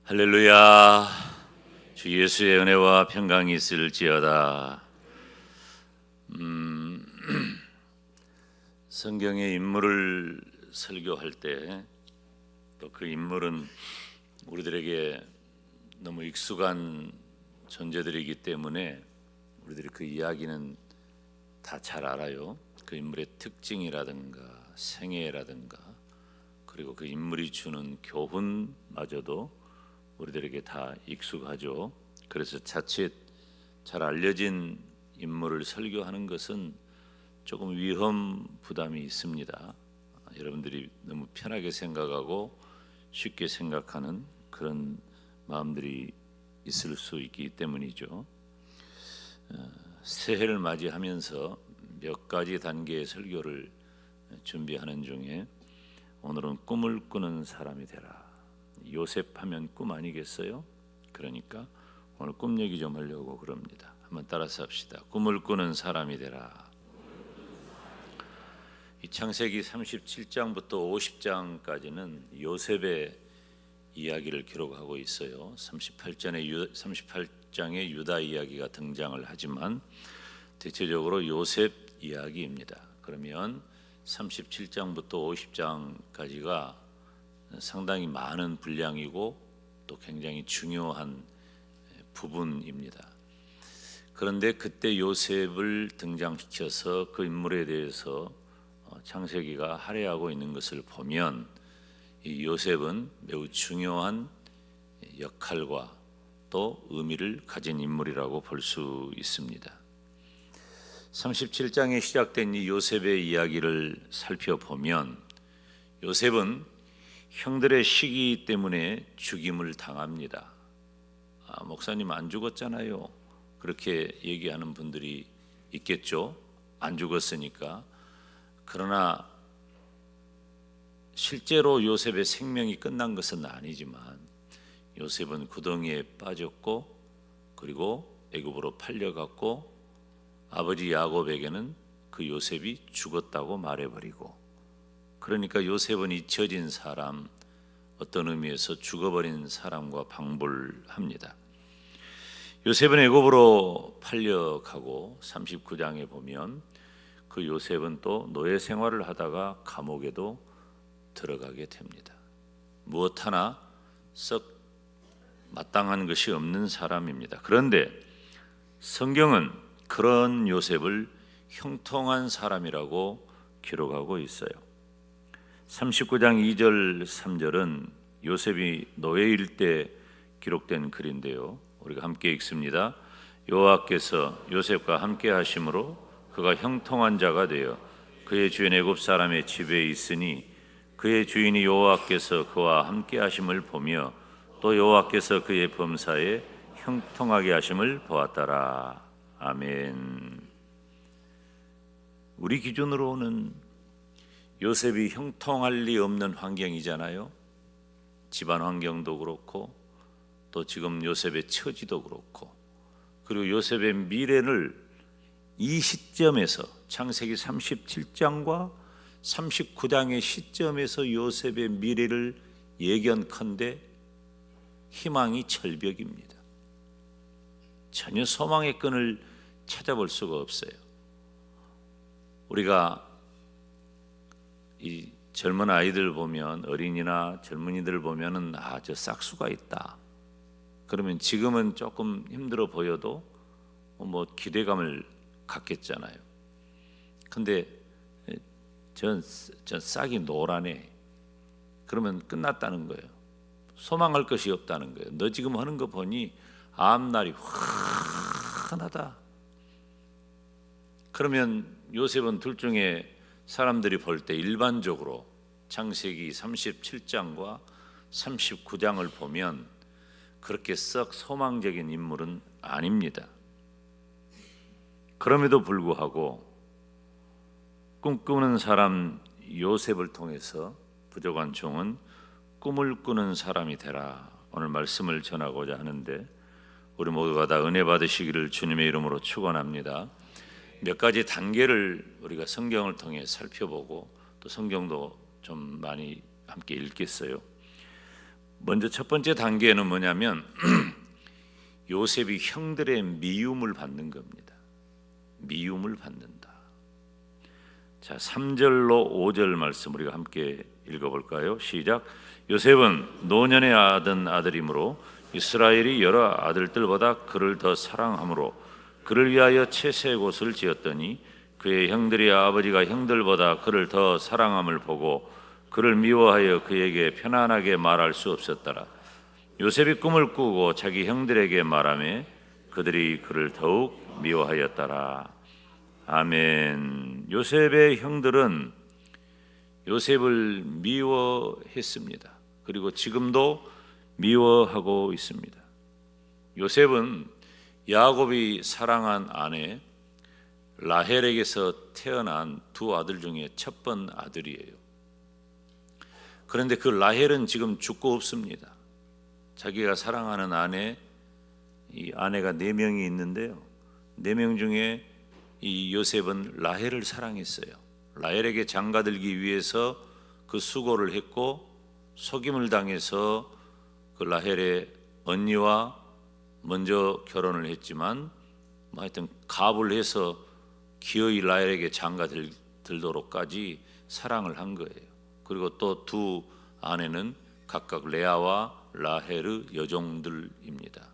할렐루야. 주 예수의 은혜와 평강이 있을지어다. 성경의 인물을 설교할 때 또 그 인물은 우리들에게 너무 익숙한 존재들이기 때문에 우리들이 그 이야기는 다 잘 알아요. 그 인물의 특징이라든가 생애라든가 그리고 그 인물이 주는 교훈마저도 우리들에게 다 익숙하죠. 그래서 자칫 잘 알려진 인물을 설교하는 것은 조금 위험 부담이 있습니다. 여러분들이 너무 편하게 생각하고 쉽게 생각하는 그런 마음들이 있을 수 있기 때문이죠. 새해를 맞이하면서 몇 가지 단계의 설교를 준비하는 중에 오늘은 꿈을 꾸는 사람이 되라. 요셉 하면 꿈 아니겠어요? 그러니까 오늘 꿈 얘기 좀 하려고 그럽니다. 한번 따라서 합시다. 꿈을 꾸는 사람이 되라. 이 창세기 37장부터 50장까지는 요셉의 이야기를 기록하고 있어요. 38장의 유다 이야기가 등장을 하지만 대체적으로 요셉 이야기입니다. 그러면 37장부터 50장까지가 상당히 많은 분량이고 또 굉장히 중요한 부분입니다. 그런데 그때 요셉을 등장시켜서 그 인물에 대해서 창세기가 할애하고 있는 것을 보면 이 요셉은 매우 중요한 역할과 또 의미를 가진 인물이라고 볼 수 있습니다. 37장에 시작된 이 요셉의 이야기를 살펴보면 요셉은 형들의 시기 때문에 죽임을 당합니다. 목사님 안 죽었잖아요. 그렇게 얘기하는 분들이 있겠죠. 안 죽었으니까. 그러나 실제로 요셉의 생명이 끝난 것은 아니지만 요셉은 구덩이에 빠졌고 그리고 애굽으로 팔려갔고 아버지 야곱에게는 그 요셉이 죽었다고 말해버리고, 그러니까 요셉은 잊혀진 사람, 어떤 의미에서 죽어버린 사람과 방불합니다. 요셉은 애굽으로 팔려가고 39장에 보면 그 요셉은 또 노예 생활을 하다가 감옥에도 들어가게 됩니다. 무엇 하나 썩 마땅한 것이 없는 사람입니다. 그런데 성경은 그런 요셉을 형통한 사람이라고 기록하고 있어요. 39장 2절 3절은 요셉이 노예일 때 기록된 글인데요, 우리가 함께 읽습니다. 여호와께서 요셉과 함께 하심으로 그가 형통한 자가 되어 그의 주인 애굽 사람의 집에 있으니 그의 주인이 여호와께서 그와 함께 하심을 보며 또 여호와께서 그의 범사에 형통하게 하심을 보았더라. 아멘. 우리 기준으로는 요셉이 형통할 리 없는 환경이잖아요. 집안 환경도 그렇고 또 지금 요셉의 처지도 그렇고, 그리고 요셉의 미래를 이 시점에서 창세기 37장과 39장의 시점에서 요셉의 미래를 예견컨대 희망이 절벽입니다. 전혀 소망의 끈을 찾아볼 수가 없어요. 우리가 이 젊은 아이들 보면, 어린이나 젊은이들 보면은 저 싹수가 있다. 그러면 지금은 조금 힘들어 보여도 뭐 기대감을 갖겠잖아요. 근데 전 싹이 노라네. 그러면 끝났다는 거예요. 소망할 것이 없다는 거예요. 너 지금 하는 거 보니 앞날이 환하다. 그러면 요셉은 둘 중에 사람들이 볼 때 일반적으로 창세기 37장과 39장을 보면 그렇게 썩 소망적인 인물은 아닙니다. 그럼에도 불구하고 꿈꾸는 사람 요셉을 통해서 부족한 종은 꿈을 꾸는 사람이 되라. 오늘 말씀을 전하고자 하는데 우리 모두가 다 은혜 받으시기를 주님의 이름으로 축원합니다. 몇 가지 단계를 우리가 성경을 통해 살펴보고 또 성경도 좀 많이 함께 읽겠어요. 먼저 첫 번째 단계는 뭐냐면 요셉이 형들의 미움을 받는 겁니다. 미움을 받는다. 자, 3절로 5절 말씀 우리가 함께 읽어볼까요? 시작. 요셉은 노년에 얻은 아들이므로 이스라엘이 여러 아들들보다 그를 더 사랑하므로 그를 위하여 채색 옷을 지었더니 그의 형들이 아버지가 형들보다 그를 더 사랑함을 보고 그를 미워하여 그에게 편안하게 말할 수 없었더라. 요셉이 꿈을 꾸고 자기 형들에게 말하며 그들이 그를 더욱 미워하였더라. 아멘. 요셉의 형들은 요셉을 미워했습니다. 그리고 지금도 미워하고 있습니다. 요셉은 야곱이 사랑한 아내 라헬에게서 태어난 두 아들 중에 첫 번 아들이에요. 그런데 그 라헬은 지금 죽고 없습니다. 자기가 사랑하는 아내, 이 아내가 4명이 있는데요. 4명 중에 이 요셉은 라헬을 사랑했어요. 라헬에게 장가들기 위해서 그 수고를 했고 속임을 당해서 그 라헬의 언니와 먼저 결혼을 했지만 하여튼 갑을 해서 기어이 라헬에게 장가들도록까지 사랑을 한 거예요. 그리고 또 두 아내는 각각 레아와 라헬의 여종들입니다.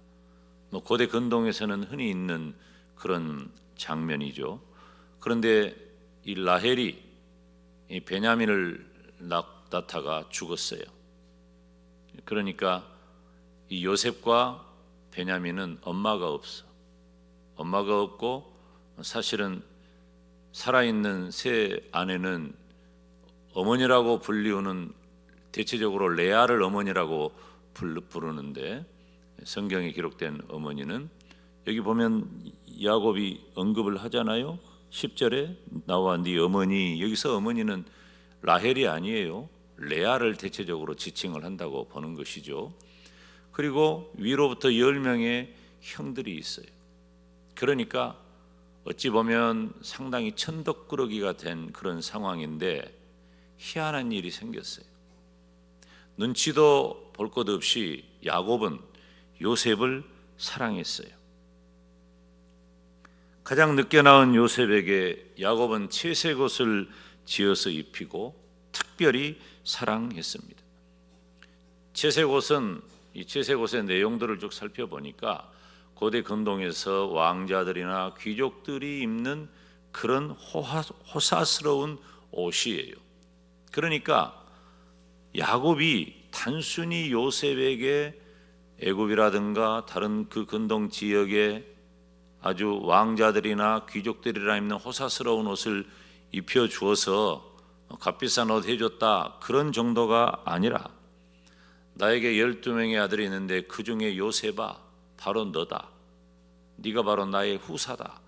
고대 근동에서는 흔히 있는 그런 장면이죠. 그런데 이 라헬이 이 베냐민을 낳다가 죽었어요. 그러니까 이 요셉과 베냐민은 엄마가 없어. 엄마가 없고 사실은 살아있는 세 아내는 어머니라고 불리우는 대체적으로 레아를 어머니라고 부르는데 성경에 기록된 어머니는 여기 보면 야곱이 언급을 하잖아요. 10절에 나와 네 어머니, 여기서 어머니는 라헬이 아니에요. 레아를 대체적으로 지칭을 한다고 보는 것이죠. 그리고 위로부터 10명의 형들이 있어요. 그러니까 어찌 보면 상당히 천덕꾸러기가 된 그런 상황인데 희한한 일이 생겼어요. 눈치도 볼 것 없이 야곱은 요셉을 사랑했어요. 가장 늦게 낳은 요셉에게 야곱은 채색 옷을 지어서 입히고 특별히 사랑했습니다. 채색 옷은 이 채색 옷의 내용들을 쭉 살펴보니까 고대 근동에서 왕자들이나 귀족들이 입는 그런 호사스러운 옷이에요. 그러니까 야곱이 단순히 요셉에게 애굽이라든가 다른 그 근동 지역에 아주 왕자들이나 귀족들이라 입는 호사스러운 옷을 입혀 주어서 값비싼 옷 해줬다 그런 정도가 아니라 나에게 12명의 아들이 있는데 그 중에 요셉아 바로 너다. 네가 바로 나의 후사다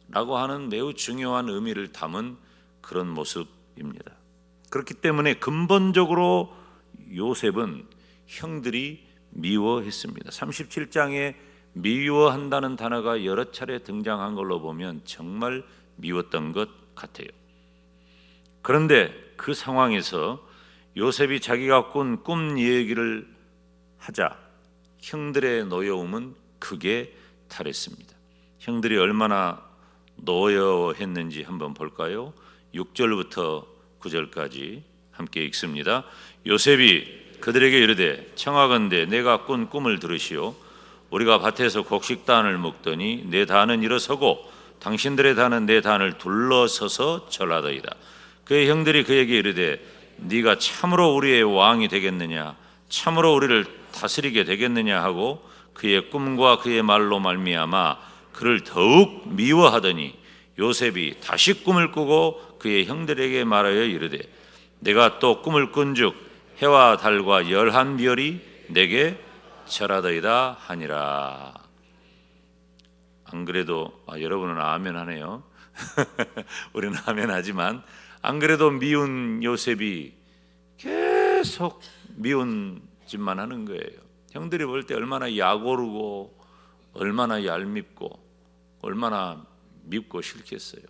라고 하는 매우 중요한 의미를 담은 그런 모습입니다. 그렇기 때문에 근본적으로 요셉은 형들이 미워했습니다. 37장에 미워한다는 단어가 여러 차례 등장한 걸로 보면 정말 미웠던 것 같아요. 그런데 그 상황에서 요셉이 자기가 꾼 꿈 얘기를 하자 형들의 노여움은 크게 달했습니다. 형들이 얼마나 노여워했는지 한번 볼까요? 6절부터 9절까지 함께 읽습니다. 요셉이 그들에게 이르되 청하건대 내가 꾼 꿈을 들으시오. 우리가 밭에서 곡식단을 먹더니 내 단은 일어서고 당신들의 단은 내 단을 둘러서서 절하더이다. 그의 형들이 그에게 이르되 네가 참으로 우리의 왕이 되겠느냐 참으로 우리를 다스리게 되겠느냐 하고 그의 꿈과 그의 말로 말미암아 그를 더욱 미워하더니 요셉이 다시 꿈을 꾸고 그의 형들에게 말하여 이르되 내가 또 꿈을 꾼즉 해와 달과 11별이 내게 절하더이다 하니라. 안 그래도 여러분은 아멘 하네요. 우리는 아멘 하지만 안 그래도 미운 요셉이 계속 미운 짓만 하는 거예요. 형들이 볼 때 얼마나 약오르고 얼마나 얄밉고 얼마나 밉고 싫겠어요.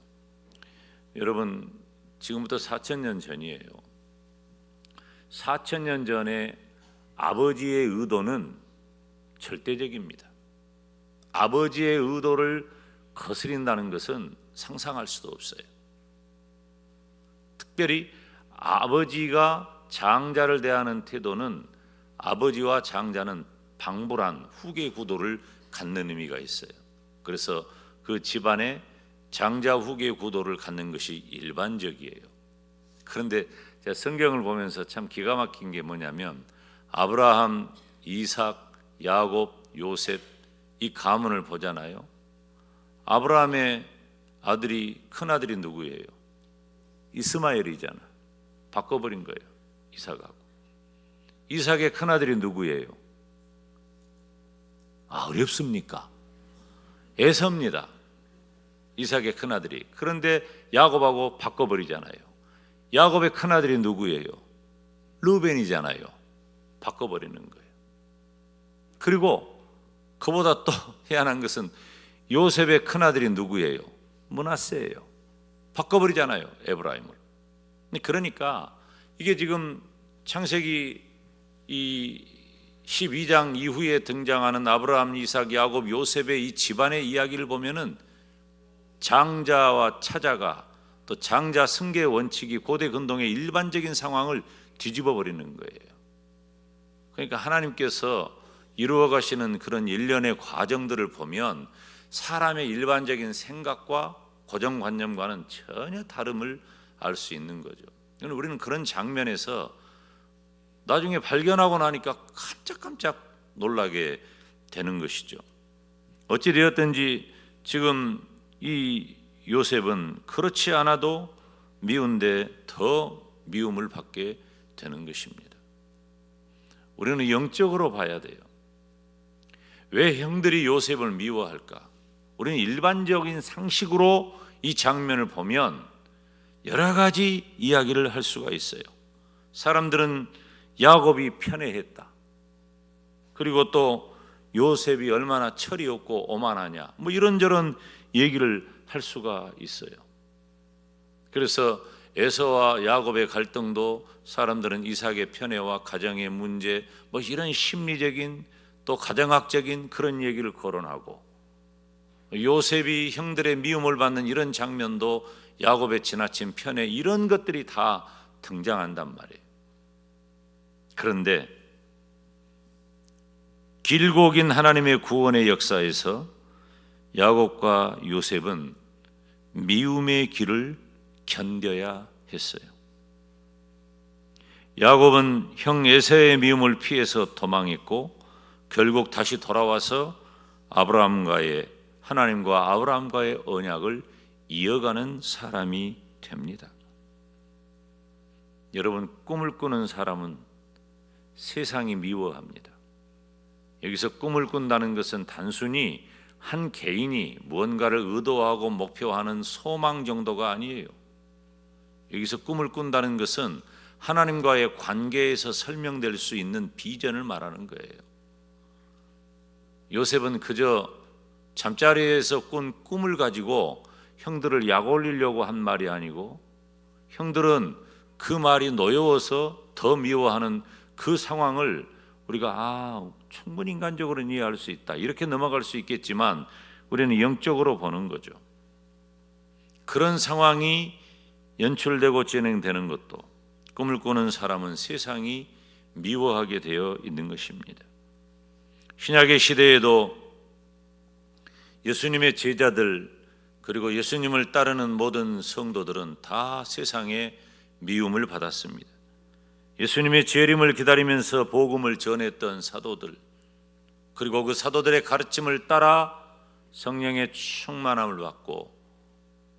여러분 지금부터 4,000년 전이에요. 4,000년 전에 아버지의 의도는 절대적입니다. 아버지의 의도를 거스린다는 것은 상상할 수도 없어요. 특별히 아버지가 장자를 대하는 태도는 아버지와 장자는 방불한 후계 구도를 갖는 의미가 있어요. 그래서 그 집안에 장자 후계 구도를 갖는 것이 일반적이에요. 그런데 제가 성경을 보면서 참 기가 막힌 게 뭐냐면 아브라함, 이삭, 야곱, 요셉 이 가문을 보잖아요. 아브라함의 큰 아들이 누구예요? 이스마엘이잖아. 바꿔버린 거예요. 이삭하고. 이삭의 큰 아들이 누구예요? 어렵습니까? 에서입니다. 이삭의 큰 아들이. 그런데 야곱하고 바꿔버리잖아요. 야곱의 큰 아들이 누구예요? 르벤이잖아요. 바꿔버리는 거예요. 그리고 그보다 또 희한한 것은 요셉의 큰 아들이 누구예요? 므낫세예요. 바꿔버리잖아요. 에브라임을. 그러니까 이게 지금 창세기 이 12장 이후에 등장하는 아브라함, 이삭, 야곱, 요셉의 이 집안의 이야기를 보면은 장자와 차자가 또 장자 승계 원칙이 고대 근동의 일반적인 상황을 뒤집어 버리는 거예요. 그러니까 하나님께서 이루어 가시는 그런 일련의 과정들을 보면 사람의 일반적인 생각과 고정관념과는 전혀 다름을 알 수 있는 거죠. 우리는 그런 장면에서 나중에 발견하고 나니까 깜짝깜짝 놀라게 되는 것이죠. 어찌되었든지 지금 이 요셉은 그렇지 않아도 미운데 더 미움을 받게 되는 것입니다. 우리는 영적으로 봐야 돼요. 왜 형들이 요셉을 미워할까? 우리는 일반적인 상식으로 이 장면을 보면 여러 가지 이야기를 할 수가 있어요. 사람들은 야곱이 편애했다. 그리고 또 요셉이 얼마나 철이 없고 오만하냐. 이런저런 얘기를 할 수가 있어요. 그래서 에서와 야곱의 갈등도 사람들은 이삭의 편애와 가정의 문제 이런 심리적인 또 가정학적인 그런 얘기를 거론하고 요셉이 형들의 미움을 받는 이런 장면도 야곱의 지나친 편애 이런 것들이 다 등장한단 말이에요. 그런데 길고 긴 하나님의 구원의 역사에서 야곱과 요셉은 미움의 길을 견뎌야 했어요. 야곱은 형 에서의 미움을 피해서 도망했고 결국 다시 돌아와서 하나님과 아브라함과의 언약을 이어가는 사람이 됩니다. 여러분, 꿈을 꾸는 사람은 세상이 미워합니다. 여기서 꿈을 꾼다는 것은 단순히 한 개인이 무언가를 의도하고 목표하는 소망 정도가 아니에요. 여기서 꿈을 꾼다는 것은 하나님과의 관계에서 설명될 수 있는 비전을 말하는 거예요. 요셉은 그저 잠자리에서 꾼 꿈을 가지고 형들을 약 올리려고 한 말이 아니고 형들은 그 말이 노여워서 더 미워하는 그 상황을 우리가 충분히 인간적으로는 이해할 수 있다 이렇게 넘어갈 수 있겠지만 우리는 영적으로 보는 거죠. 그런 상황이 연출되고 진행되는 것도 꿈을 꾸는 사람은 세상이 미워하게 되어 있는 것입니다. 신약의 시대에도 예수님의 제자들 그리고 예수님을 따르는 모든 성도들은 다 세상에 미움을 받았습니다. 예수님의 재림을 기다리면서 복음을 전했던 사도들 그리고 그 사도들의 가르침을 따라 성령의 충만함을 받고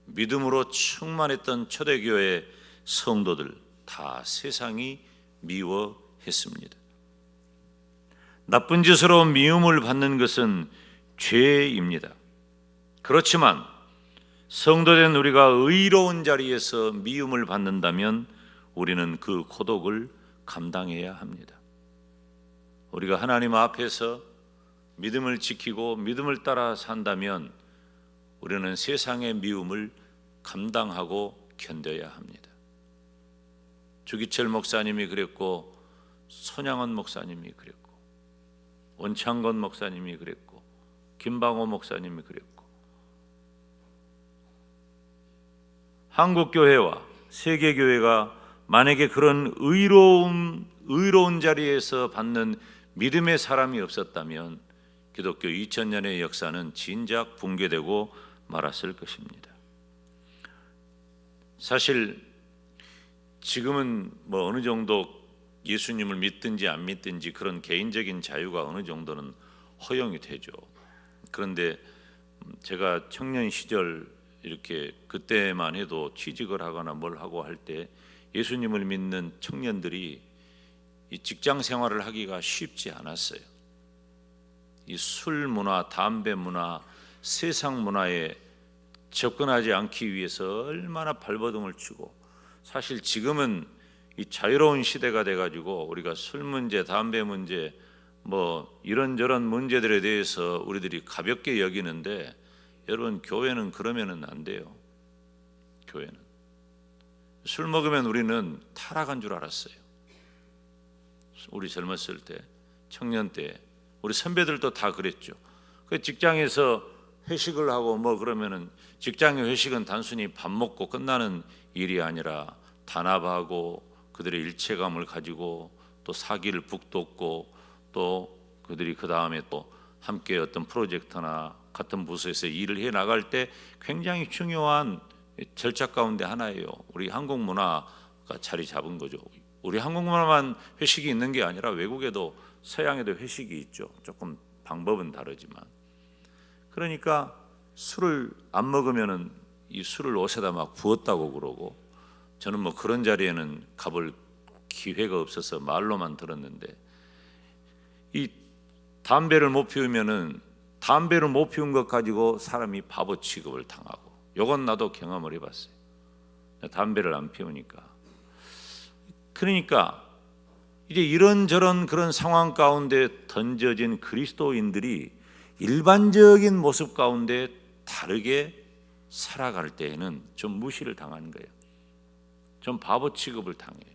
믿음으로 충만했던 초대교회 성도들 다 세상이 미워했습니다. 나쁜 짓으로 미움을 받는 것은 죄입니다. 그렇지만 성도된 우리가 의로운 자리에서 미움을 받는다면 우리는 그 고독을 감당해야 합니다. 우리가 하나님 앞에서 믿음을 지키고 믿음을 따라 산다면 우리는 세상의 미움을 감당하고 견뎌야 합니다. 주기철 목사님이 그랬고 손양원 목사님이 그랬고, 원창건 목사님이 그랬고, 김방호 목사님이 그랬고, 한국교회와 세계교회가 만약에 그런 의로운 자리에서 받는 믿음의 사람이 없었다면 기독교 2000년의 역사는 진작 붕괴되고 말았을 것입니다. 사실 지금은 뭐 어느 정도 예수님을 믿든지 안 믿든지 그런 개인적인 자유가 어느 정도는 허용이 되죠. 그런데 제가 청년 시절 이렇게 그때만 해도 취직을 하거나 뭘 하고 할 때 예수님을 믿는 청년들이 이 직장 생활을 하기가 쉽지 않았어요. 이 술 문화, 담배 문화, 세상 문화에 접근하지 않기 위해서 얼마나 발버둥을 치고, 사실 지금은 이 자유로운 시대가 돼가지고 우리가 술 문제, 담배 문제, 뭐 이런저런 문제들에 대해서 우리들이 가볍게 여기는데, 여러분 교회는 그러면은 안 돼요. 교회는 술 먹으면 우리는 타락한 줄 알았어요. 우리 젊었을 때, 청년 때 우리 선배들도 다 그랬죠. 그 직장에서 회식을 하고 뭐 그러면은 직장의 회식은 단순히 밥 먹고 끝나는 일이 아니라 단합하고 그들의 일체감을 가지고 또 사기를 북돋고, 또 그들이 그 다음에 또 함께 어떤 프로젝트나 같은 부서에서 일을 해 나갈 때 굉장히 중요한 절차 가운데 하나예요. 우리 한국 문화가 자리 잡은 거죠. 우리 한국 문화만 회식이 있는 게 아니라 외국에도 서양에도 회식이 있죠. 조금 방법은 다르지만. 그러니까 술을 안 먹으면은 이 술을 옷에다 막 부었다고 그러고, 저는 뭐 그런 자리에는 가볼 기회가 없어서 말로만 들었는데, 이 담배를 못 피우면은 담배를 못 피운 것 가지고 사람이 바보 취급을 당하고, 요건 나도 경험을 해봤어요. 담배를 안 피우니까. 그러니까 이제 이런저런 그런 상황 가운데 던져진 그리스도인들이 일반적인 모습 가운데 다르게 살아갈 때에는 좀 무시를 당하는 거예요. 좀 바보 취급을 당해요.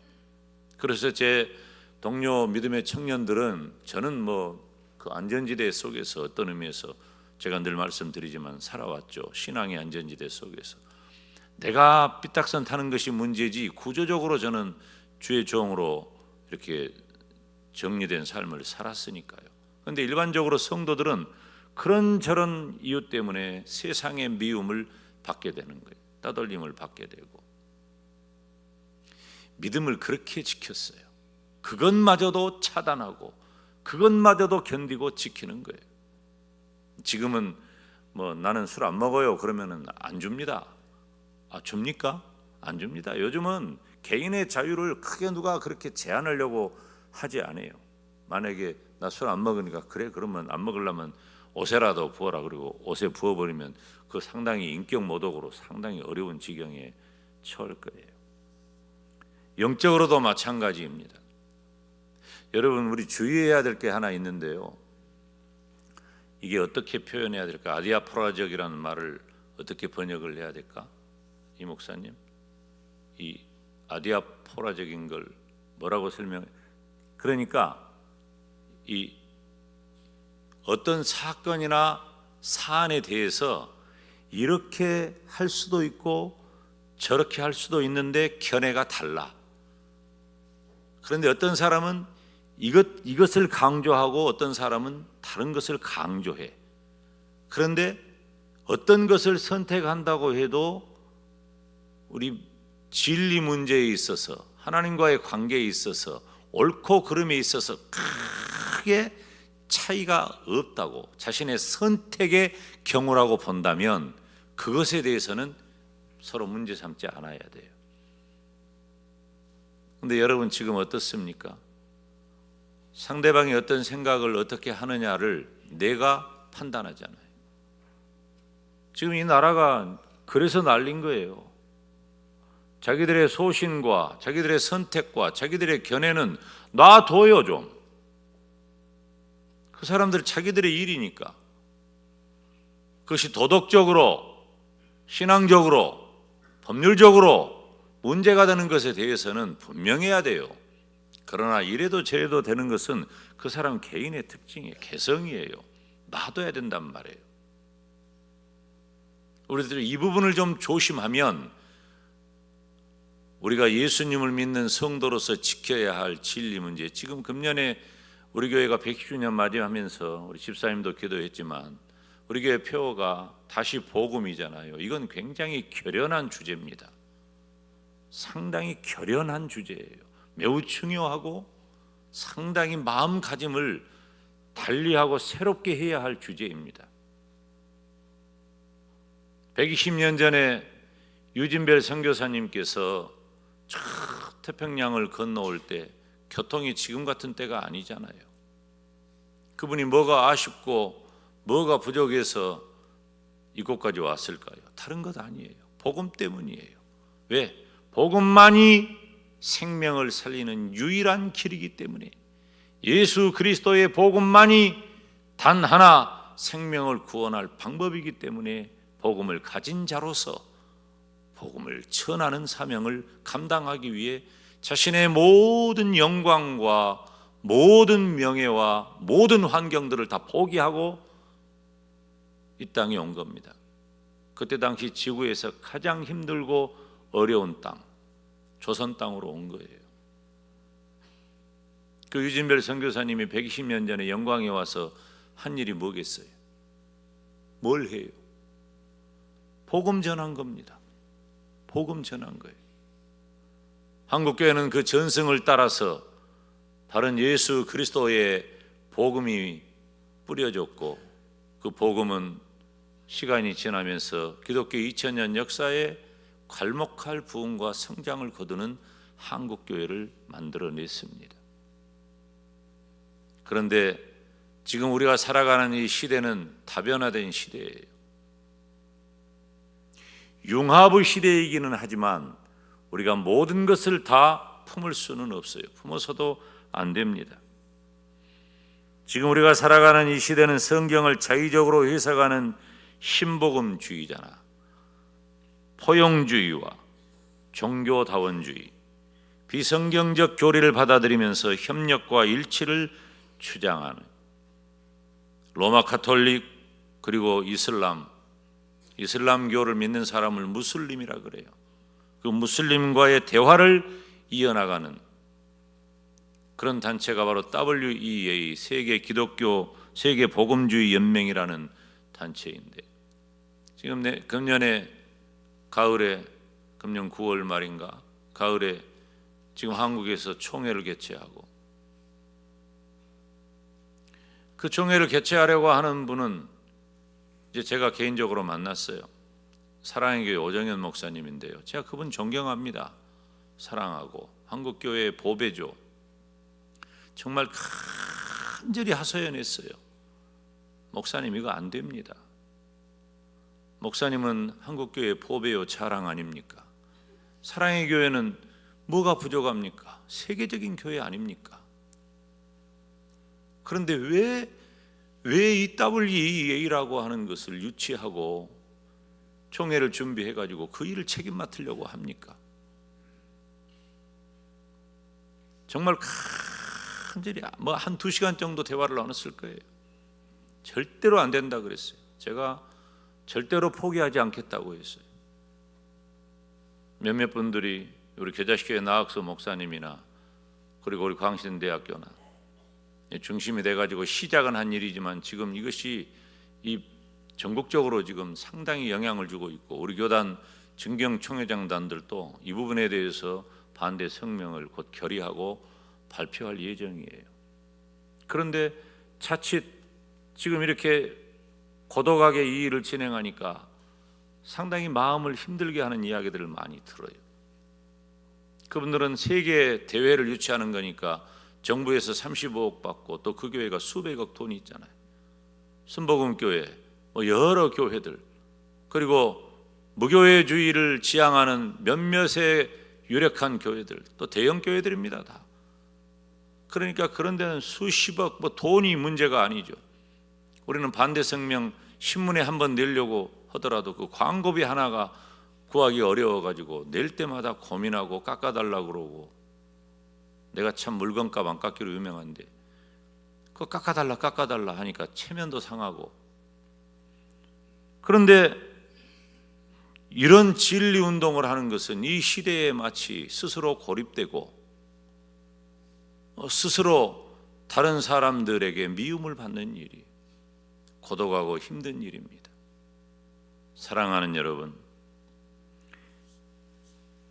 그래서 제 동료 믿음의 청년들은, 저는 뭐 그 안전지대 속에서 어떤 의미에서 제가 늘 말씀드리지만 살아왔죠. 신앙의 안전지대 속에서 내가 삐딱선 타는 것이 문제지, 구조적으로 저는 주의 종으로 이렇게 정리된 삶을 살았으니까요. 그런데 일반적으로 성도들은 그런저런 이유 때문에 세상의 미움을 받게 되는 거예요. 따돌림을 받게 되고. 믿음을 그렇게 지켰어요. 그것마저도 차단하고 그것마저도 견디고 지키는 거예요. 지금은 뭐 나는 술 안 먹어요 그러면은 안 줍니다. 아, 줍니까? 안 줍니다. 요즘은 개인의 자유를 크게 누가 그렇게 제한하려고 하지 않아요. 만약에 나 술 안 먹으니까 그래, 그러면 안 먹으려면 옷에라도 부어라, 그리고 옷에 부어버리면 그 상당히 인격 모독으로 상당히 어려운 지경에 처할 거예요. 영적으로도 마찬가지입니다. 여러분, 우리 주의해야 될 게 하나 있는데요. 이게 어떻게 표현해야 될까? 아디아포라적이라는 말을 어떻게 번역을 해야 될까? 이 목사님, 이 아디아포라적인 걸 뭐라고 설명? 그러니까 이 어떤 사건이나 사안에 대해서 이렇게 할 수도 있고 저렇게 할 수도 있는데 견해가 달라. 그런데 어떤 사람은 이것을 강조하고 어떤 사람은 다른 것을 강조해. 그런데 어떤 것을 선택한다고 해도 우리 진리 문제에 있어서, 하나님과의 관계에 있어서, 옳고 그름에 있어서 크게 차이가 없다고 자신의 선택의 경우라고 본다면 그것에 대해서는 서로 문제 삼지 않아야 돼요. 그런데 여러분, 지금 어떻습니까? 상대방이 어떤 생각을 어떻게 하느냐를 내가 판단하잖아요. 지금 이 나라가 그래서 난린 거예요. 자기들의 소신과 자기들의 선택과 자기들의 견해는 놔둬요 좀. 그 사람들 자기들의 일이니까. 그것이 도덕적으로, 신앙적으로, 법률적으로 문제가 되는 것에 대해서는 분명해야 돼요. 그러나 이래도 저래도 되는 것은 그 사람 개인의 특징이에요. 개성이에요. 놔둬야 된단 말이에요. 우리들이 이 부분을 좀 조심하면 우리가 예수님을 믿는 성도로서 지켜야 할 진리 문제, 지금 금년에 우리 교회가 110주년 맞이하면서 우리 집사님도 기도했지만 우리 교회 표어가 다시 복음이잖아요. 이건 굉장히 결연한 주제입니다. 상당히 결연한 주제예요. 매우 중요하고 상당히 마음가짐을 달리하고 새롭게 해야 할 주제입니다. 120년 전에 유진별 선교사님께서 저 태평양을 건너올 때 교통이 지금 같은 때가 아니잖아요. 그분이 뭐가 아쉽고 뭐가 부족해서 이곳까지 왔을까요? 다른 것 아니에요. 복음 때문이에요. 왜? 복음만이 생명을 살리는 유일한 길이기 때문에, 예수 그리스도의 복음만이 단 하나 생명을 구원할 방법이기 때문에 복음을 가진 자로서 복음을 전하는 사명을 감당하기 위해 자신의 모든 영광과 모든 명예와 모든 환경들을 다 포기하고 이 땅에 온 겁니다. 그때 당시 지구에서 가장 힘들고 어려운 땅, 조선 땅으로 온 거예요. 그 유진별 선교사님이 120년 전에 영광에 와서 한 일이 뭐겠어요? 뭘 해요? 복음 전한 겁니다. 복음 전한 거예요. 한국교회는 그 전승을 따라서 다른 예수 그리스도의 복음이 뿌려졌고, 그 복음은 시간이 지나면서 기독교 2000년 역사에 괄목할 부흥과 성장을 거두는 한국교회를 만들어냈습니다. 그런데 지금 우리가 살아가는 이 시대는 다변화된 시대예요. 융합의 시대이기는 하지만 우리가 모든 것을 다 품을 수는 없어요. 품어서도 안 됩니다. 지금 우리가 살아가는 이 시대는 성경을 자의적으로 해석하는 신복음주의잖아. 포용주의와 종교다원주의, 비성경적 교리를 받아들이면서 협력과 일치를 주장하는 로마 가톨릭, 그리고 이슬람교를 믿는 사람을 무슬림이라 그래요. 그 무슬림과의 대화를 이어나가는 그런 단체가 바로 WEA, 세계 복음주의 연맹이라는 단체인데, 지금 금년에 가을에, 금년 9월 말인가 가을에 지금 한국에서 총회를 개최하고, 그 총회를 개최하려고 하는 분은 이제 제가 개인적으로 만났어요. 사랑의 교회 오정현 목사님인데요. 제가 그분 존경합니다. 사랑하고 한국교회의 보배죠. 정말 간절히 하소연했어요. 목사님, 이거 안 됩니다. 목사님은 한국교회의 보배요 자랑 아닙니까? 사랑의 교회는 뭐가 부족합니까? 세계적인 교회 아닙니까? 그런데 왜 이 WEA라고 하는 것을 유치하고 총회를 준비해가지고 그 일을 책임 맡으려고 합니까? 정말 간절히 한 2시간 정도 대화를 나눴을 거예요. 절대로 안 된다 그랬어요. 제가 절대로 포기하지 않겠다고 했어요. 몇몇 분들이 우리 겨자식교회 나학수 목사님이나 그리고 우리 광신대학교나 중심이 돼가지고 시작은 한 일이지만 지금 이것이 이 전국적으로 지금 상당히 영향을 주고 있고, 우리 교단 증경총회장단들도 이 부분에 대해서 반대 성명을 곧 결의하고 발표할 예정이에요. 그런데 자칫 지금 이렇게 고독하게 이 일을 진행하니까 상당히 마음을 힘들게 하는 이야기들을 많이 들어요. 그분들은 세계 대회를 유치하는 거니까 정부에서 35억 받고 또 그 교회가 수백억 돈이 있잖아요. 순복음교회, 여러 교회들, 그리고 무교회주의를 지향하는 몇몇의 유력한 교회들, 또 대형 교회들입니다. 다. 그러니까 그런 데는 수십억, 돈이 문제가 아니죠. 우리는 반대 성명 신문에 한번 내려고 하더라도 그 광고비 하나가 구하기 어려워가지고 낼 때마다 고민하고 깎아달라고 그러고 내가 참 물건값 안 깎기로 유명한데 그거 깎아달라 하니까 체면도 상하고. 그런데 이런 진리 운동을 하는 것은 이 시대에 마치 스스로 고립되고 스스로 다른 사람들에게 미움을 받는 일이 고독하고 힘든 일입니다. 사랑하는 여러분,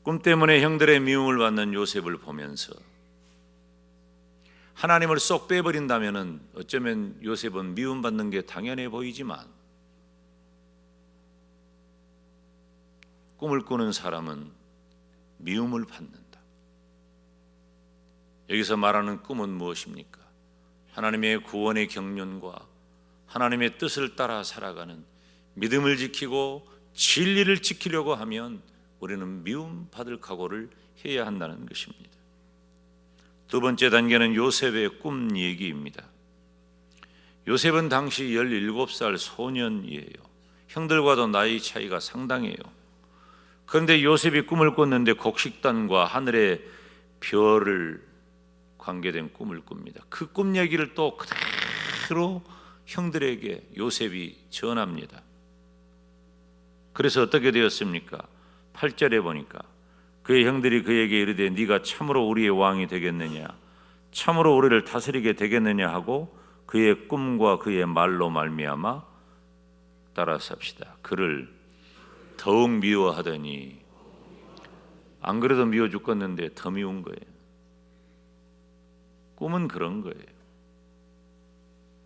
꿈 때문에 형들의 미움을 받는 요셉을 보면서 하나님을 쏙 빼버린다면 어쩌면 요셉은 미움받는 게 당연해 보이지만 꿈을 꾸는 사람은 미움을 받는다. 여기서 말하는 꿈은 무엇입니까? 하나님의 구원의 경륜과 하나님의 뜻을 따라 살아가는 믿음을 지키고 진리를 지키려고 하면 우리는 미움받을 각오를 해야 한다는 것입니다. 두 번째 단계는 요셉의 꿈 얘기입니다. 요셉은 당시 17살 소년이에요. 형들과도 나이 차이가 상당해요. 그런데 요셉이 꿈을 꿨는데 곡식단과 하늘의 별을 관계된 꿈을 꿉니다. 그 꿈 얘기를 또 그대로 형들에게 요셉이 전합니다. 그래서 어떻게 되었습니까? 8절에 보니까 그의 형들이 그에게 이르되 네가 참으로 우리의 왕이 되겠느냐, 참으로 우리를 다스리게 되겠느냐 하고 그의 꿈과 그의 말로 말미암아 따라서 합시다. 그를 더욱 미워하더니, 안 그래도 미워 죽겠는데 더 미운 거예요. 꿈은 그런 거예요.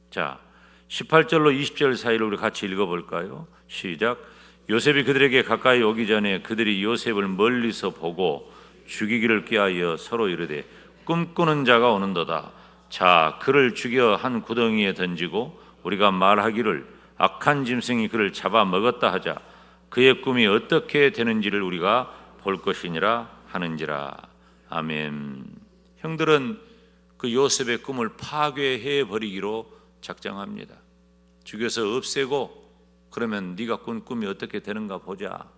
자, 18절로 20절 사이를 우리 같이 읽어볼까요? 시작. 요셉이 그들에게 가까이 오기 전에 그들이 요셉을 멀리서 보고 죽이기를 꾀하여 서로 이르되 꿈꾸는 자가 오는도다. 자, 그를 죽여 한 구덩이에 던지고 우리가 말하기를 악한 짐승이 그를 잡아 먹었다 하자. 그의 꿈이 어떻게 되는지를 우리가 볼 것이니라 하는지라. 아멘. 형들은 그 요셉의 꿈을 파괴해 버리기로 작정합니다. 죽여서 없애고 그러면 네가 꾼 꿈이 어떻게 되는가 보자.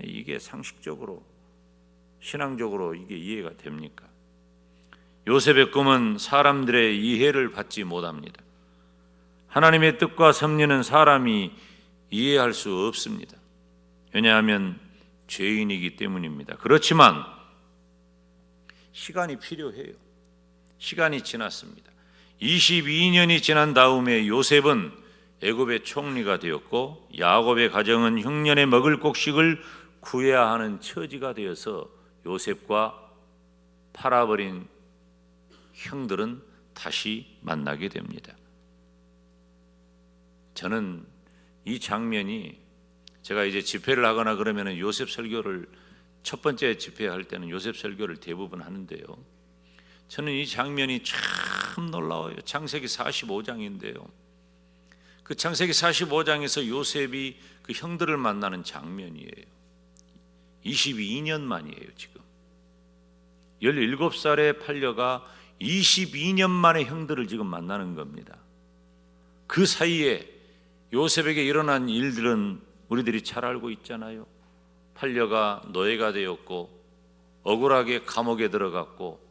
이게 상식적으로 신앙적으로 이게 이해가 됩니까? 요셉의 꿈은 사람들의 이해를 받지 못합니다. 하나님의 뜻과 섭리는 사람이 이해할 수 없습니다. 왜냐하면 죄인이기 때문입니다. 그렇지만 시간이 필요해요. 시간이 지났습니다. 22년이 지난 다음에 요셉은 애굽의 총리가 되었고 야곱의 가정은 흉년에 먹을 곡식을 구해야 하는 처지가 되어서 요셉과 팔아버린 형들은 다시 만나게 됩니다. 저는 이 장면이 제가 이제 집회를 하거나 그러면 요셉 설교를 첫 번째 집회할 때는 요셉 설교를 대부분 하는데요. 저는 이 장면이 참 놀라워요. 창세기 45장인데요. 그 창세기 45장에서 요셉이 그 형들을 만나는 장면이에요. 22년 만이에요. 지금 17살의 팔려가 22년 만에 형들을 지금 만나는 겁니다. 그 사이에 요셉에게 일어난 일들은 우리들이 잘 알고 있잖아요. 팔려가 노예가 되었고 억울하게 감옥에 들어갔고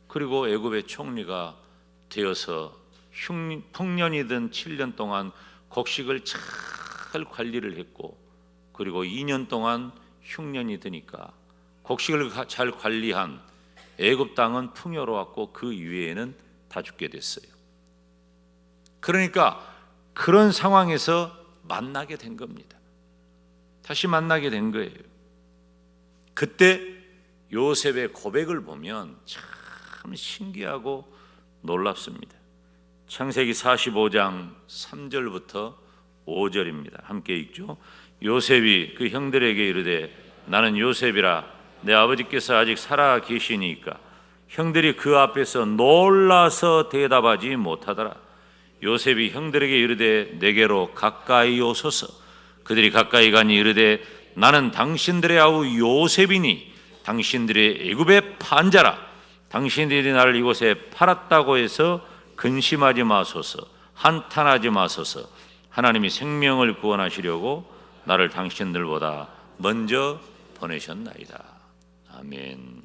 그리고 애굽의 총리가 되어서 풍년이든 7년 동안 곡식을 잘 관리를 했고 그리고 2년 동안 흉년이 드니까 곡식을 잘 관리한 애굽 땅은 풍요로웠고 그 이외에는 다 죽게 됐어요. 그러니까 그런 상황에서 만나게 된 겁니다. 다시 만나게 된 거예요. 그때 요셉의 고백을 보면 참 신기하고 놀랍습니다. 창세기 45장 3절부터 5절입니다. 함께 읽죠. 요셉이 그 형들에게 이르되 나는 요셉이라 내 아버지께서 아직 살아 계시니까 형들이 그 앞에서 놀라서 대답하지 못하더라. 요셉이 형들에게 이르되 내게로 가까이 오소서. 그들이 가까이 가니 이르되 나는 당신들의 아우 요셉이니 당신들의 애굽의 판자라. 당신들이 나를 이곳에 팔았다고 해서 근심하지 마소서. 한탄하지 마소서. 하나님이 생명을 구원하시려고 나를 당신들보다 먼저 보내셨나이다. 아멘.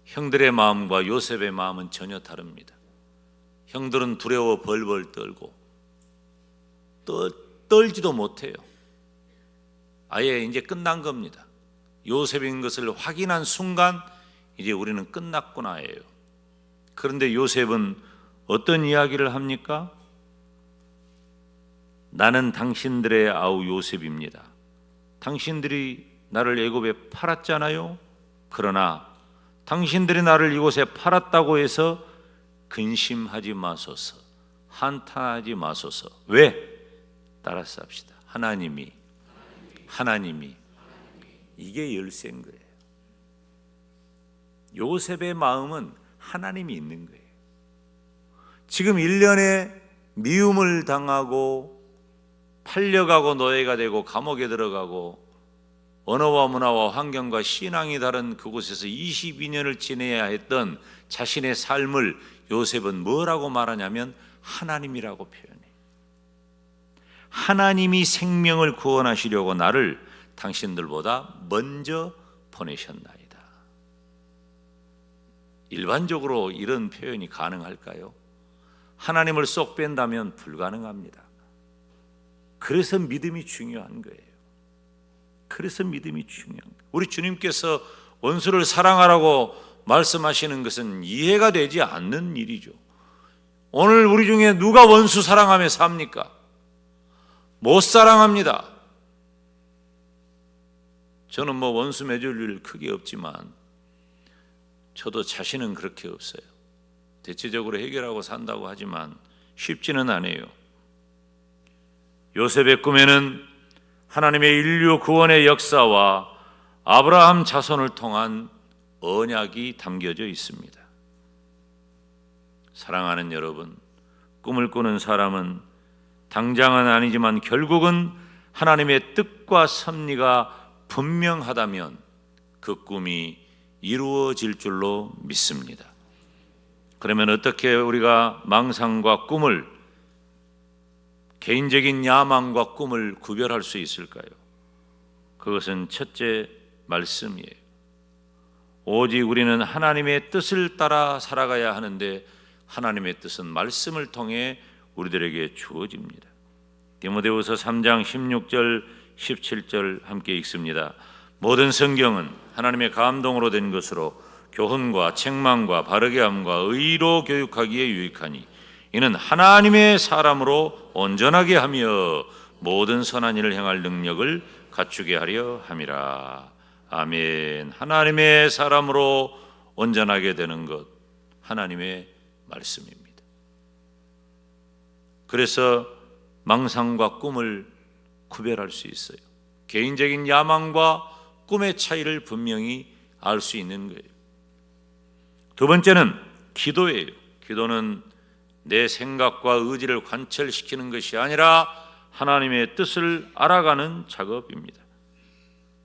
형들의 마음과 요셉의 마음은 전혀 다릅니다. 형들은 두려워 벌벌 떨고 떨지도 못해요. 아예 이제 끝난 겁니다. 요셉인 것을 확인한 순간 이제 우리는 끝났구나예요. 그런데 요셉은 어떤 이야기를 합니까? 나는 당신들의 아우 요셉입니다. 당신들이 나를 애굽에 팔았잖아요. 그러나 당신들이 나를 이곳에 팔았다고 해서 근심하지 마소서, 한탄하지 마소서. 왜? 따라서 합시다. 하나님이 이게 열쇠인 거예요. 요셉의 마음은 하나님이 있는 거예요. 지금 1년에 미움을 당하고 팔려가고 노예가 되고 감옥에 들어가고 언어와 문화와 환경과 신앙이 다른 그곳에서 22년을 지내야 했던 자신의 삶을 요셉은 뭐라고 말하냐면 하나님이라고 표현해요. 하나님이 생명을 구원하시려고 나를 당신들보다 먼저 보내셨나이다. 일반적으로 이런 표현이 가능할까요? 하나님을 쏙 뺀다면 불가능합니다. 그래서 믿음이 중요한 거예요. 그래서 믿음이 중요한 거예요. 우리 주님께서 원수를 사랑하라고 말씀하시는 것은 이해가 되지 않는 일이죠. 오늘 우리 중에 누가 원수 사랑하며 삽니까? 못 사랑합니다. 저는 원수 맺을 일 크게 없지만 저도 자신은 그렇게 없어요. 대체적으로 해결하고 산다고 하지만 쉽지는 않아요. 요셉의 꿈에는 하나님의 인류 구원의 역사와 아브라함 자손을 통한 언약이 담겨져 있습니다. 사랑하는 여러분, 꿈을 꾸는 사람은 당장은 아니지만 결국은 하나님의 뜻과 섭리가 분명하다면 그 꿈이 이루어질 줄로 믿습니다. 그러면 어떻게 우리가 망상과 꿈을, 개인적인 야망과 꿈을 구별할 수 있을까요? 그것은 첫째 말씀이에요. 오직 우리는 하나님의 뜻을 따라 살아가야 하는데 하나님의 뜻은 말씀을 통해 우리들에게 주어집니다. 디모데후서 3장 16절 17절 함께 읽습니다. 모든 성경은 하나님의 감동으로 된 것으로 교훈과 책망과 바르게 함과 의로 교육하기에 유익하니 이는 하나님의 사람으로 온전하게 하며 모든 선한 일을 행할 능력을 갖추게 하려 함이라. 아멘. 하나님의 사람으로 온전하게 되는 것, 하나님의 말씀입니다. 그래서 망상과 꿈을 구별할 수 있어요. 개인적인 야망과 꿈의 차이를 분명히 알 수 있는 거예요. 두 번째는 기도예요. 기도는 내 생각과 의지를 관철시키는 것이 아니라 하나님의 뜻을 알아가는 작업입니다.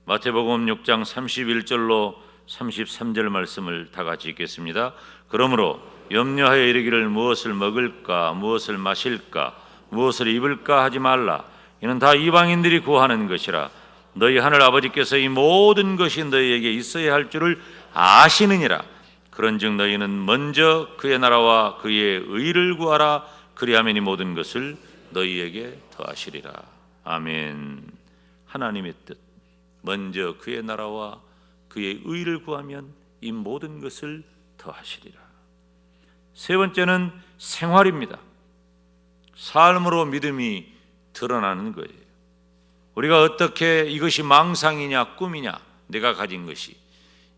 마태복음 6장 31절로 33절 말씀을 다 같이 읽겠습니다. 그러므로 염려하여 이르기를 무엇을 먹을까, 무엇을 마실까, 무엇을 입을까 하지 말라. 이는 다 이방인들이 구하는 것이라. 너희 하늘 아버지께서 이 모든 것이 너희에게 있어야 할 줄을 아시느니라. 그런즉 너희는 먼저 그의 나라와 그의 의를 구하라. 그리하면 이 모든 것을 너희에게 더하시리라. 아멘. 하나님의 뜻, 먼저 그의 나라와 그의 의를 구하면 이 모든 것을 더하시리라. 세 번째는 생활입니다. 삶으로 믿음이 드러나는 거예요. 우리가 어떻게 이것이 망상이냐 꿈이냐, 내가 가진 것이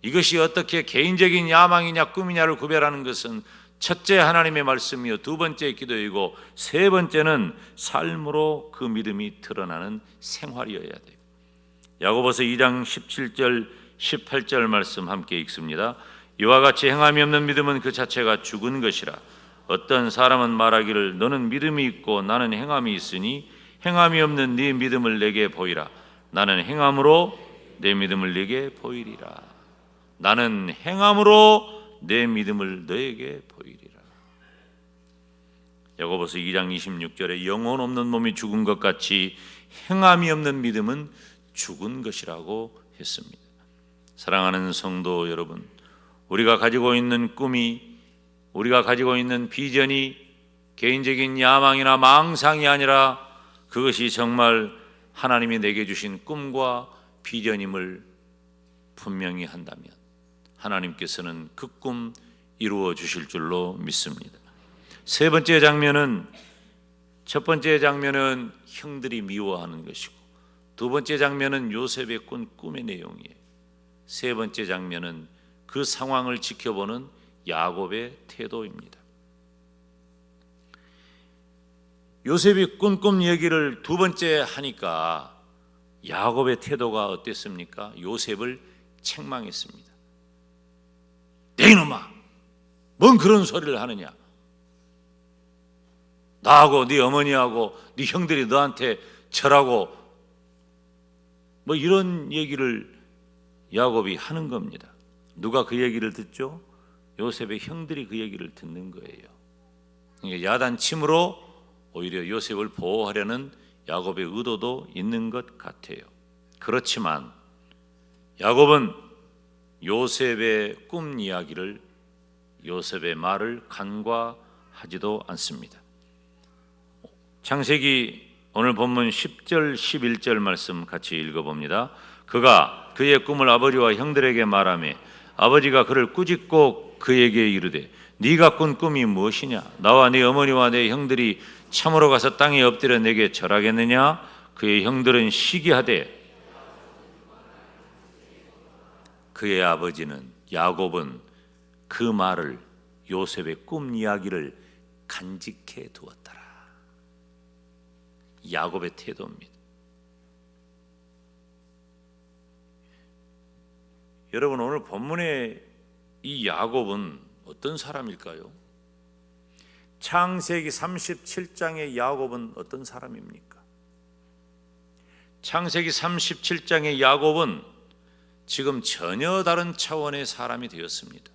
이것이 어떻게 개인적인 야망이냐 꿈이냐를 구별하는 것은 첫째 하나님의 말씀이요, 두 번째 기도이고, 세 번째는 삶으로 그 믿음이 드러나는 생활이어야 돼요. 야고보서 2장 17절 18절 말씀 함께 읽습니다. 이와 같이 행함이 없는 믿음은 그 자체가 죽은 것이라. 어떤 사람은 말하기를 너는 믿음이 있고 나는 행함이 있으니 행함이 없는 네 믿음을 내게 보이라. 나는 행함으로 내 믿음을 내게 보이리라. 나는 행함으로 내 믿음을 너에게 보이리라. 야고보서 2장 26절에 영혼 없는 몸이 죽은 것 같이 행함이 없는 믿음은 죽은 것이라고 했습니다. 사랑하는 성도 여러분, 우리가 가지고 있는 꿈이, 우리가 가지고 있는 비전이 개인적인 야망이나 망상이 아니라 그것이 정말 하나님이 내게 주신 꿈과 비전임을 분명히 한다면 하나님께서는 그 꿈 이루어 주실 줄로 믿습니다. 세 번째 장면은, 첫 번째 장면은 형들이 미워하는 것이고, 두 번째 장면은 요셉의 꾼 꿈의 내용이에요. 세 번째 장면은 그 상황을 지켜보는 야곱의 태도입니다. 요셉이 꾼 꿈 얘기를 두 번째 하니까 야곱의 태도가 어땠습니까? 요셉을 책망했습니다. 내 이놈아, 뭔 그런 소리를 하느냐? 나하고 네 어머니하고 네 형들이 너한테 절하고 뭐 이런 얘기를 야곱이 하는 겁니다. 누가 그 얘기를 듣죠? 요셉의 형들이 그 얘기를 듣는 거예요. 그러니까 야단침으로 오히려 요셉을 보호하려는 야곱의 의도도 있는 것 같아요. 그렇지만 야곱은 요셉의 꿈 이야기를, 요셉의 말을 간과하지도 않습니다. 창세기 오늘 본문 10절 11절 말씀 같이 읽어봅니다. 그가 그의 꿈을 아버지와 형들에게 말하며 아버지가 그를 꾸짖고 그에게 이르되 네가 꾼 꿈이 무엇이냐? 나와 네 어머니와 네 형들이 참으로 가서 땅에 엎드려 내게 절하겠느냐? 그의 형들은 시기하되, 그의 아버지는 야곱은 그 말을, 요셉의 꿈 이야기를 간직해 두었더라. 야곱의 태도입니다. 여러분, 오늘 본문의 이 야곱은 어떤 사람일까요? 창세기 37장의 야곱은 어떤 사람입니까? 창세기 37장의 야곱은 지금 전혀 다른 차원의 사람이 되었습니다.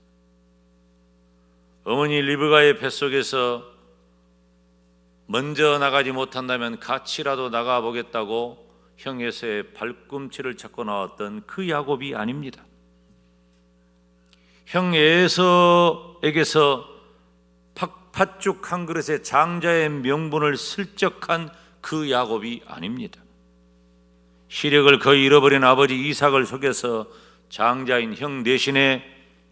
어머니 리브가의 뱃속에서 먼저 나가지 못한다면 같이라도 나가보겠다고 형 에서의 발꿈치를 잡고 나왔던 그 야곱이 아닙니다. 형 에서에게서 팥죽 한 그릇에 장자의 명분을 슬쩍한 그 야곱이 아닙니다. 시력을 거의 잃어버린 아버지 이삭을 속여서 장자인 형 대신에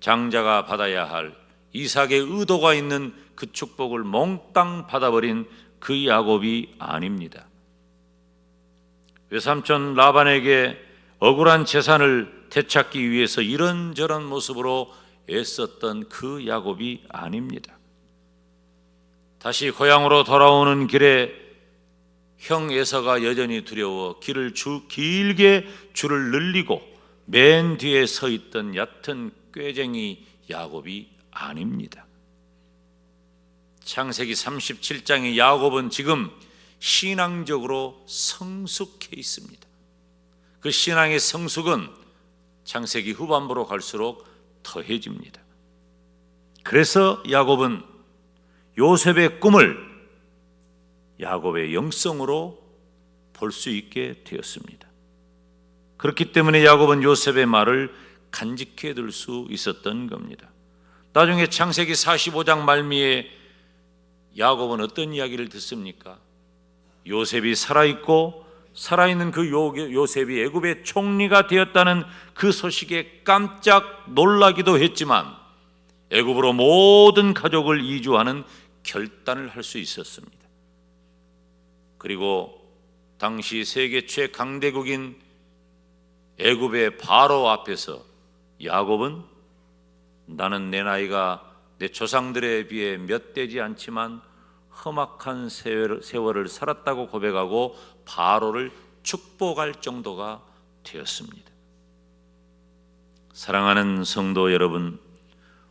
장자가 받아야 할 이삭의 의도가 있는 그 축복을 몽땅 받아버린 그 야곱이 아닙니다. 외삼촌 라반에게 억울한 재산을 되찾기 위해서 이런저런 모습으로 애썼던 그 야곱이 아닙니다. 다시 고향으로 돌아오는 길에 형 에서가 여전히 두려워 길게 줄을 늘리고 맨 뒤에 서 있던 얕은 꾀쟁이 야곱이 아닙니다. 창세기 37장의 야곱은 지금 신앙적으로 성숙해 있습니다. 그 신앙의 성숙은 창세기 후반부로 갈수록 더해집니다. 그래서 야곱은 요셉의 꿈을 야곱의 영성으로 볼 수 있게 되었습니다. 그렇기 때문에 야곱은 요셉의 말을 간직해 둘 수 있었던 겁니다. 나중에 창세기 45장 말미에 야곱은 어떤 이야기를 듣습니까? 요셉이 살아있고 살아있는 그 요셉이 애굽의 총리가 되었다는 그 소식에 깜짝 놀라기도 했지만 애굽으로 모든 가족을 이주하는 결단을 할 수 있었습니다. 그리고 당시 세계 최강대국인 애굽의 바로 앞에서 야곱은 나는 내 나이가 내 조상들에 비해 몇 되지 않지만 험악한 세월을 살았다고 고백하고 바로를 축복할 정도가 되었습니다. 사랑하는 성도 여러분,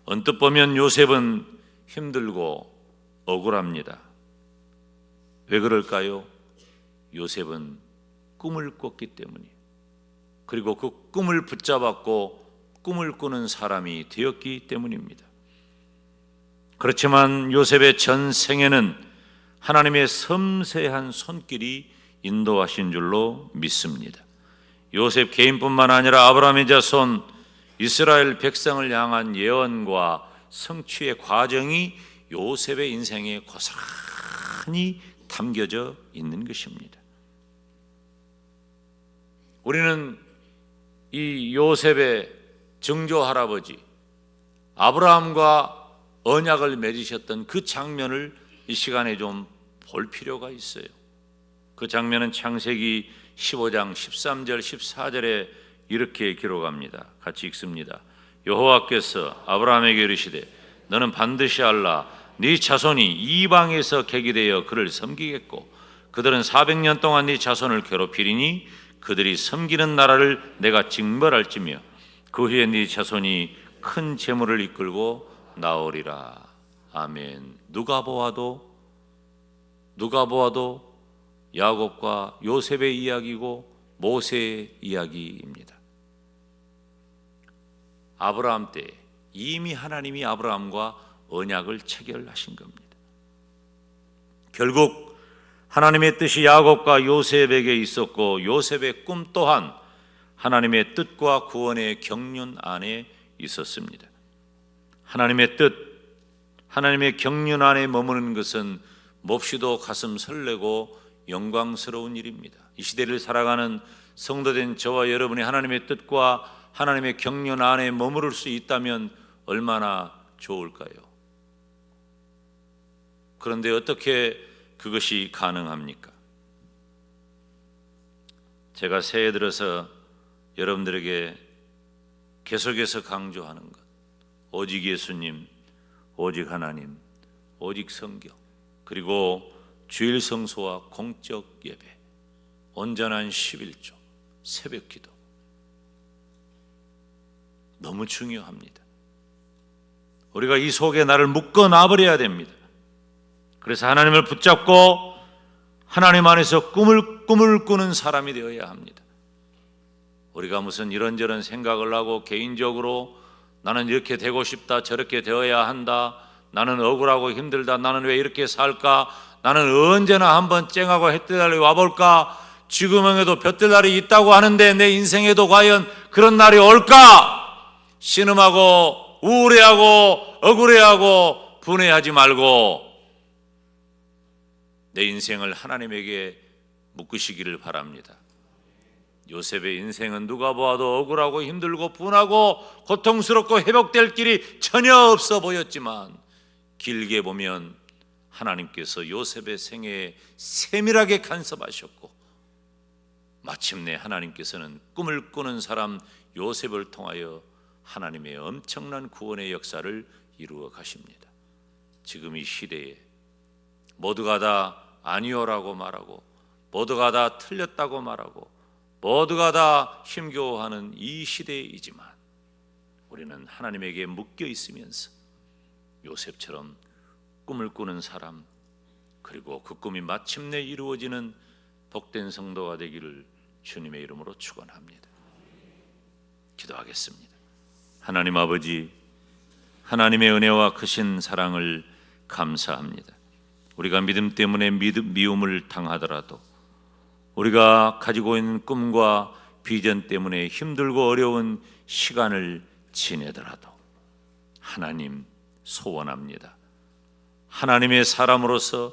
언뜻 보면 요셉은 힘들고 억울합니다. 왜 그럴까요? 요셉은 꿈을 꿨기 때문이에요. 그리고 그 꿈을 붙잡았고 꿈을 꾸는 사람이 되었기 때문입니다. 그렇지만 요셉의 전 생애는 하나님의 섬세한 손길이 인도하신 줄로 믿습니다. 요셉 개인뿐만 아니라 아브라함의 자손 이스라엘 백성을 향한 예언과 성취의 과정이 요셉의 인생에 고스란히 담겨져 있는 것입니다. 우리는 이 요셉의 증조 할아버지 아브라함과 언약을 맺으셨던 그 장면을 이 시간에 좀 볼 필요가 있어요. 그 장면은 창세기 15장 13절 14절에 이렇게 기록합니다. 같이 읽습니다. 여호와께서 아브라함에게 이르시되 너는 반드시 알라 네 자손이 이방에서 계기되어 그를 섬기겠고 그들은 400년 동안 네 자손을 괴롭히리니 그들이 섬기는 나라를 내가 징벌할지며 그 후에 네 자손이 큰 재물을 이끌고 나오리라. 아멘. 누가 보아도 야곱과 요셉의 이야기고 모세의 이야기입니다. 아브라함 때 이미 하나님이 아브라함과 언약을 체결하신 겁니다. 결국 하나님의 뜻이 야곱과 요셉에게 있었고 요셉의 꿈 또한 하나님의 뜻과 구원의 경륜 안에 있었습니다. 하나님의 뜻, 하나님의 경륜 안에 머무는 것은 몹시도 가슴 설레고 영광스러운 일입니다. 이 시대를 살아가는 성도된 저와 여러분이 하나님의 뜻과 하나님의 경륜 안에 머무를 수 있다면 얼마나 좋을까요? 그런데 어떻게 그것이 가능합니까? 제가 새해 들어서 여러분들에게 계속해서 강조하는 것, 오직 예수님, 오직 하나님, 오직 성경, 그리고 주일 성소와 공적 예배, 온전한 11조, 새벽 기도 너무 중요합니다. 우리가 이 속에 나를 묶어 놔버려야 됩니다. 그래서 하나님을 붙잡고 하나님 안에서 꿈을 꾸는 사람이 되어야 합니다. 우리가 무슨 이런저런 생각을 하고 개인적으로 나는 이렇게 되고 싶다, 저렇게 되어야 한다, 나는 억울하고 힘들다, 나는 왜 이렇게 살까, 나는 언제나 한번 쨍하고 햇살이 와볼까, 지금에도 볕들날이 있다고 하는데 내 인생에도 과연 그런 날이 올까? 신음하고 우울해하고 억울해하고 분해하지 말고 내 인생을 하나님에게 묶으시기를 바랍니다. 요셉의 인생은 누가 보아도 억울하고 힘들고 분하고 고통스럽고 회복될 길이 전혀 없어 보였지만 길게 보면 하나님께서 요셉의 생애에 세밀하게 간섭하셨고 마침내 하나님께서는 꿈을 꾸는 사람 요셉을 통하여 하나님의 엄청난 구원의 역사를 이루어 가십니다. 지금 이 시대에 모두가 다 아니오라고 말하고 모두가 다 틀렸다고 말하고 모두가 다 힘겨워하는 이 시대이지만 우리는 하나님에게 묶여 있으면서 요셉처럼 꿈을 꾸는 사람, 그리고 그 꿈이 마침내 이루어지는 복된 성도가 되기를 주님의 이름으로 축원합니다. 기도하겠습니다. 하나님 아버지, 하나님의 은혜와 크신 사랑을 감사합니다. 우리가 믿음 때문에 미움을 당하더라도, 우리가 가지고 있는 꿈과 비전 때문에 힘들고 어려운 시간을 지내더라도 하나님 소원합니다. 하나님의 사람으로서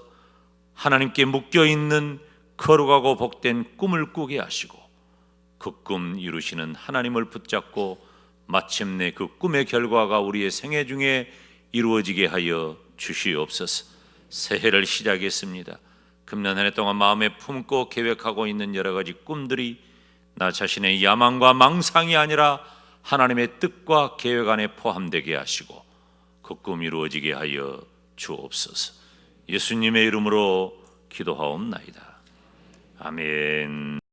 하나님께 묶여있는 거룩하고 복된 꿈을 꾸게 하시고 그 꿈 이루시는 하나님을 붙잡고 마침내 그 꿈의 결과가 우리의 생애 중에 이루어지게 하여 주시옵소서. 새해를 시작했습니다. 금년 한 해 동안 마음에 품고 계획하고 있는 여러 가지 꿈들이 나 자신의 야망과 망상이 아니라 하나님의 뜻과 계획 안에 포함되게 하시고 그 꿈 이루어지게 하여 주옵소서. 예수님의 이름으로 기도하옵나이다. 아멘.